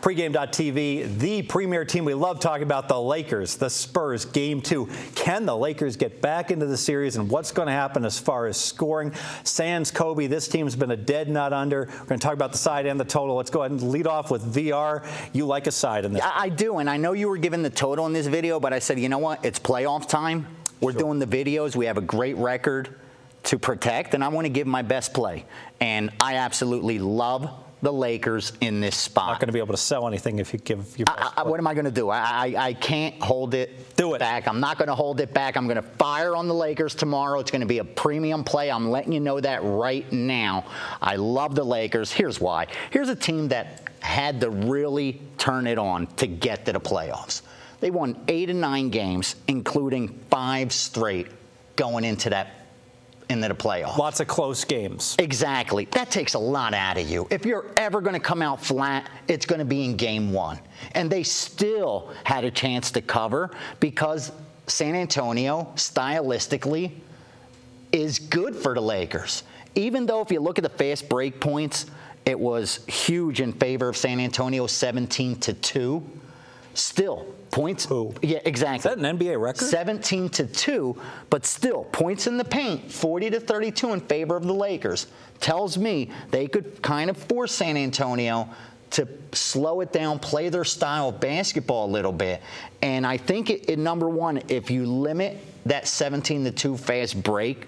Pregame.tv, the premier team. We love talking about the Lakers, the Spurs, Game 2. Can the Lakers get back into the series, and what's going to happen as far as scoring? Sans Kobe, this team's been a dead nut under. We're going to talk about the side and the total. Let's go ahead and lead off with VR. You like a side in this? I do, and I know you were given the total in this video, but I said, you know what? It's playoff time. We're doing the videos. We have a great record to protect, and I want to give my best play. And I absolutely love the Lakers in this spot. Not going to be able to sell anything if you give your best play. What am I going to do? I can't hold it back. I'm not going to hold it back. I'm going to fire on the Lakers tomorrow. It's going to be a premium play. I'm letting you know that right now. I love the Lakers. Here's why. Here's a team that had to really turn it on to get to the playoffs. They won 8 of 9 games, including 5 straight going into the playoffs. Lots of close games. Exactly. That takes a lot out of you. If you're ever going to come out flat, it's going to be in Game 1. And they still had a chance to cover because San Antonio, stylistically, is good for the Lakers. Even though if you look at the fast break points, it was huge in favor of San Antonio, 17-2. Still, points. Ooh. Yeah, exactly. Is that an NBA record? 17-2, but still, points in the paint, 40-32 in favor of the Lakers. Tells me they could kind of force San Antonio to slow it down, play their style of basketball a little bit. And I think, number one, if you limit that 17-2 fast break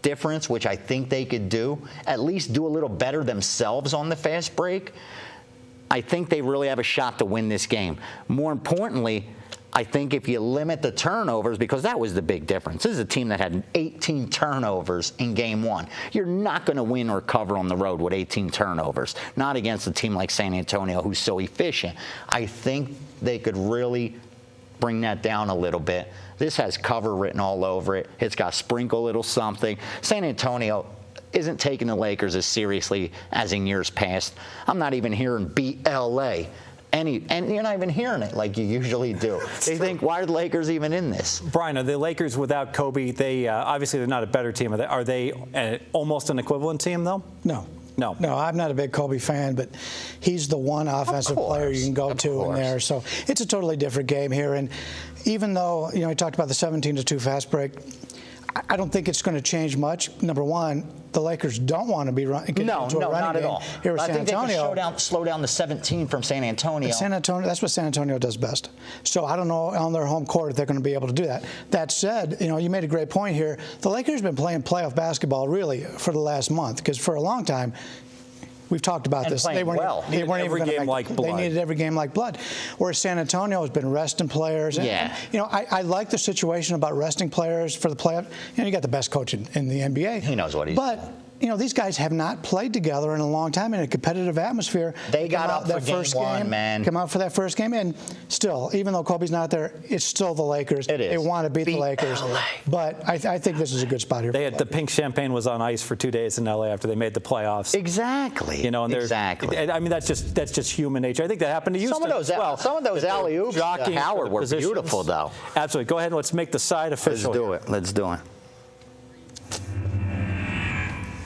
difference, which I think they could do, at least do a little better themselves on the fast break, I think they really have a shot to win this game. More importantly, I think if you limit the turnovers, because that was the big difference. This is a team that had 18 turnovers in Game 1. You're not going to win or cover on the road with 18 turnovers, not against a team like San Antonio who's so efficient. I think they could really bring that down a little bit. This has cover written all over it. It's got sprinkle a little something. San Antonio isn't taking the Lakers as seriously as in years past. I'm not even hearing beat LA. And you're not even hearing it like you usually do. They think, why are the Lakers even in this? Brian, are the Lakers without Kobe? They obviously they're not a better team. Are they almost an equivalent team, though? No, I'm not a big Kobe fan, but he's the one offensive player you can go to in there. So it's a totally different game here. And even though, I talked about the 17-2 fast break, I don't think it's going to change much. Number one, the Lakers don't want to be running. No, not at all. Here with San Antonio. They can slow down the 17 from San Antonio. That's what San Antonio does best. So I don't know on their home court if they're going to be able to do that. That said, you made a great point here. The Lakers have been playing playoff basketball really for the last month because for a long time, we've talked about this. They weren't even going to make blood. They needed every game like blood. Whereas San Antonio has been resting players. Yeah. And, I like the situation about resting players for the playoff. You got the best coach in the NBA. He knows what he's doing. But these guys have not played together in a long time in a competitive atmosphere. They got up for first game, man. Come out for that first game, and still, even though Kobe's not there, it's still the Lakers. It is. They want to beat the Lakers. LA. But I think this is a good spot here. They had the pink champagne was on ice for 2 days in LA after they made the playoffs. Exactly. Exactly. I mean, that's just human nature. I think that happened to Houston as well. Some of those alley-oops to Howard were beautiful, though. Absolutely. Go ahead and let's make the side official. Let's do it.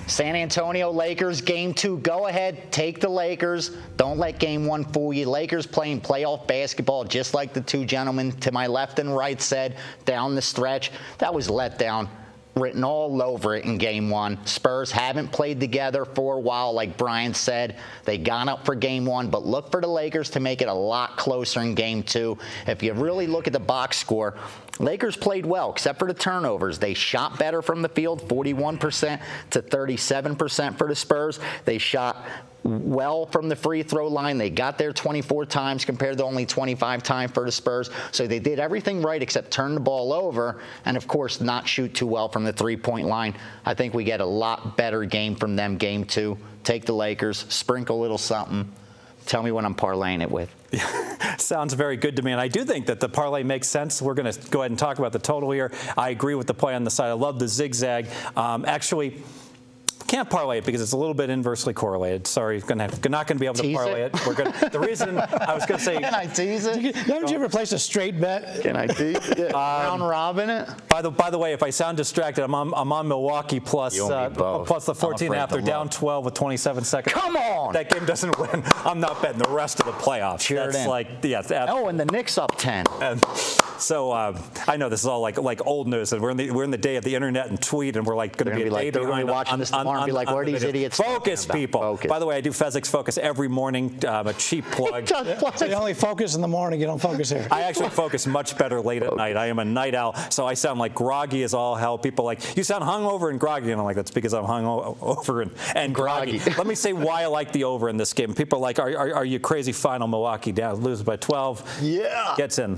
San Antonio Lakers, Game 2. Go ahead, take the Lakers. Don't let Game 1 fool you. Lakers playing playoff basketball just like the two gentlemen to my left and right said down the stretch. That was letdown written all over it in Game 1. Spurs haven't played together for a while, like Brian said. They got up for Game 1, but look for the Lakers to make it a lot closer in Game 2. If you really look at the box score, Lakers played well, except for the turnovers. They shot better from the field, 41% to 37% for the Spurs. They shot well from the free throw line. They got there 24 times compared to only 25 times for the Spurs. So they did everything right except turn the ball over and, of course, not shoot too well from the three-point line. I think we get a lot better game from them Game 2. Take the Lakers, sprinkle a little something. Tell me what I'm parlaying it with. Sounds very good to me, and I do think that the parlay makes sense. We're going to go ahead and talk about the total here. I agree with the play on the side. I love the zigzag. Actually, Can't parlay it because it's a little bit inversely correlated. Sorry, not going to be able to parlay it. The reason I was going to say. Can I tease it? Haven't you ever placed a straight bet? Can I tease it? Round robin it? By the way, if I sound distracted, I'm on Milwaukee plus the 14.5. They're down 12 with 27 seconds. Come on! That game doesn't win. I'm not betting the rest of the playoffs. Sure That's and the Knicks up 10. And so I know this is all like old news, and we're in the day of the internet and tweet, and we're like going to be a day they're going to be watching this tomorrow and be like, where are these idiots? Focus, people. Focus. By the way, I do Fezzik's Focus every morning. A cheap plug. So you only focus in the morning. You don't focus here. I actually focus much better late at night. I am a night owl, so I sound like groggy as all hell. People are like, you sound hungover and groggy, and I'm like, that's because I'm hungover and groggy. Let me say why I like the over in this game. People are like, are you crazy? Final Milwaukee down, loses by 12. Yeah. Gets in.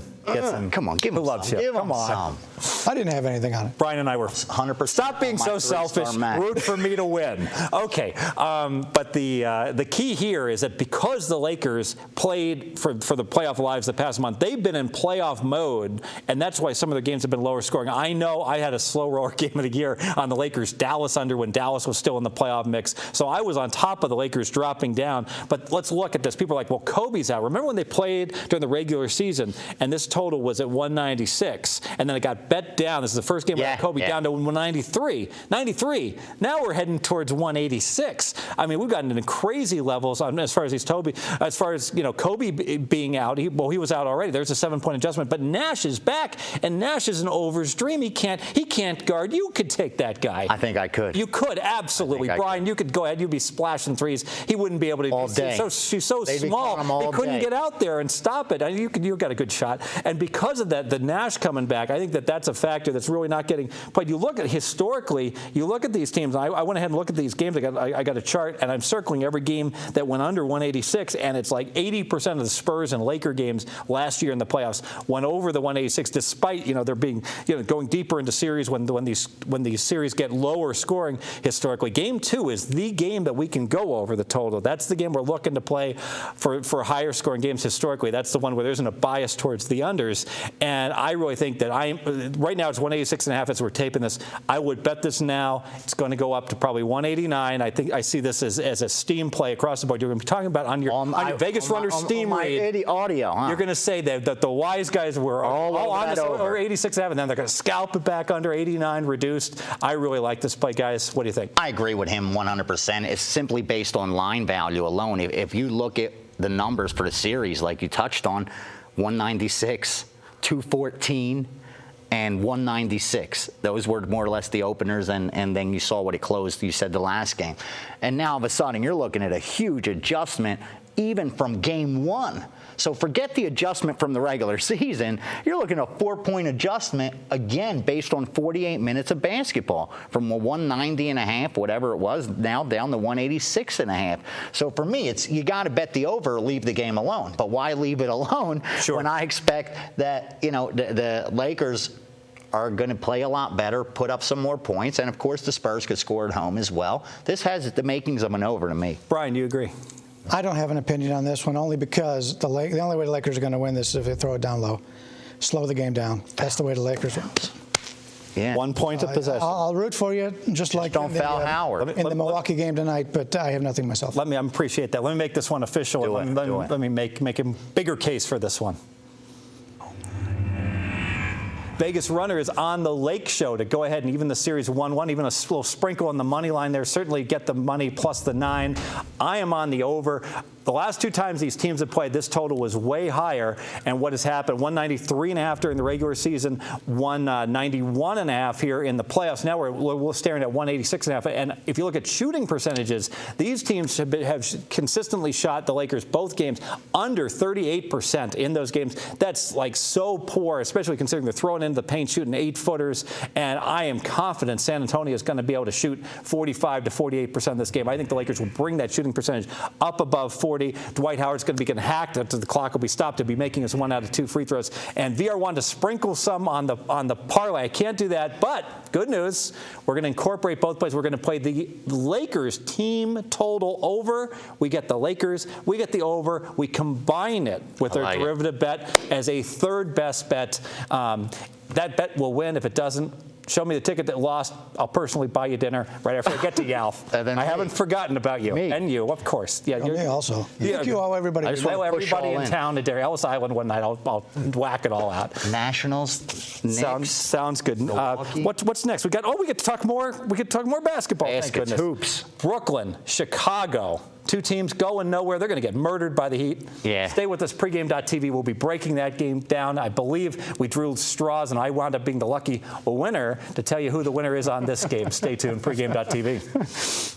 Come on, give him Who loves some. you? Give Come him on. some. I didn't have anything on it. Brian and I were 100%. Stop being so selfish. Root for me to win. Okay, but the key here is that because the Lakers played for the playoff lives the past month, they've been in playoff mode, and that's why some of their games have been lower scoring. I know I had a slow roller game of the year on the Lakers Dallas under when Dallas was still in the playoff mix, so I was on top of the Lakers dropping down. But let's look at this. People are like, well, Kobe's out. Remember when they played during the regular season, and this total was at 196, and then it got bet down. This is the first game without Kobe down to 193. 93. Now we're heading towards 186. I mean, we've gotten into crazy levels as far as Kobe being out. He was out already. There's a 7-point adjustment, but Nash is back, and Nash is an over's dream. He can't guard. You could take that guy. I think I could. You could, absolutely. Brian, you could go ahead. You'd be splashing threes. He wouldn't be able to. All day. She's so small. He couldn't get out there and stop it. You got a good shot. And because of that, the Nash coming back, I think that's a factor that's really not getting played. You look at historically, you look at these teams. I went ahead and looked at these games. I got a chart, and I'm circling every game that went under 186, and it's like 80% of the Spurs and Laker games last year in the playoffs went over the 186, despite there being going deeper into series when these series get lower scoring historically. Game 2 is the game that we can go over the total. That's the game we're looking to play for higher scoring games historically. That's the one where there isn't a bias towards the unders, and I really think that right now it's 186.5 as we're taping this. I would bet this now. It's going to go up to probably 189. I think I see this as a steam play across the board. You're going to be talking about on your Vegas Runner steam read. Audio, huh? You're going to say that the wise guys were all on this over 86.5, and then they're going to scalp it back under 89 reduced. I really like this play, guys. What do you think? I agree with him 100%. It's simply based on line value alone. If you look at the numbers for the series, like you touched on, 196, 214, and 196. Those were more or less the openers, and then you saw what it closed, you said, the last game. And now all of a sudden you're looking at a huge adjustment even from game 1. So forget the adjustment from the regular season. You're looking at a 4-point adjustment, again, based on 48 minutes of basketball, from a 190.5, whatever it was, now down to 186.5. So for me, it's you got to bet the over or leave the game alone. But why leave it alone when I expect that the Lakers are going to play a lot better, put up some more points, and of course the Spurs could score at home as well. This has the makings of an over to me. Brian, do you agree? I don't have an opinion on this one, only because the only way the Lakers are going to win this is if they throw it down low. Slow the game down. That's the way the Lakers win. Yeah. 1 point of possession. I'll root for you, just like don't foul Howard in the Milwaukee game tonight, but I have nothing myself. I appreciate that. Let me make this one official. Let me make a bigger case for this one. Vegas Runner is on the Lake Show to go ahead and even the series 1-1, even a little sprinkle on the money line there. Certainly get the money plus the 9. I am on the over. The last 2 times these teams have played, this total was way higher. And what has happened? 193.5 during the regular season, 191.5 here in the playoffs. Now we're staring at 186.5. And if you look at shooting percentages, these teams have consistently shot the Lakers both games under 38% in those games. That's like so poor, especially considering they're throwing into the paint, shooting 8-footers. And I am confident San Antonio is going to be able to shoot 45 to 48% in this game. I think the Lakers will bring that shooting percentage up above 40. Dwight Howard's going to be getting hacked until the clock will be stopped. He'll be making us 1 out of 2 free throws. And VR wanted to sprinkle some on the parlay. I can't do that, but good news. We're going to incorporate both plays. We're going to play the Lakers team total over. We get the Lakers. We get the over. We combine it with our derivative bet as a third best bet. That bet will win. If it doesn't, show me the ticket that lost. I'll personally buy you dinner right after I get to Yalf. I haven't forgotten about you. Me. And you, of course. Yeah, me also. You think you owe everybody. I just I owe wanna push everybody all in in. town to Ellis Island one night. I'll whack it all out. Nationals, Knicks. Sounds good. Milwaukee. What's next? We get to talk more. We get to talk more basketball. Thank Baskets, goodness. hoops. Brooklyn, Chicago. Two teams going nowhere. They're going to get murdered by the Heat. Yeah. Stay with us. Pregame.tv. We'll be breaking that game down. I believe we drew straws, and I wound up being the lucky winner to tell you who the winner is on this game. Stay tuned. Pregame.tv.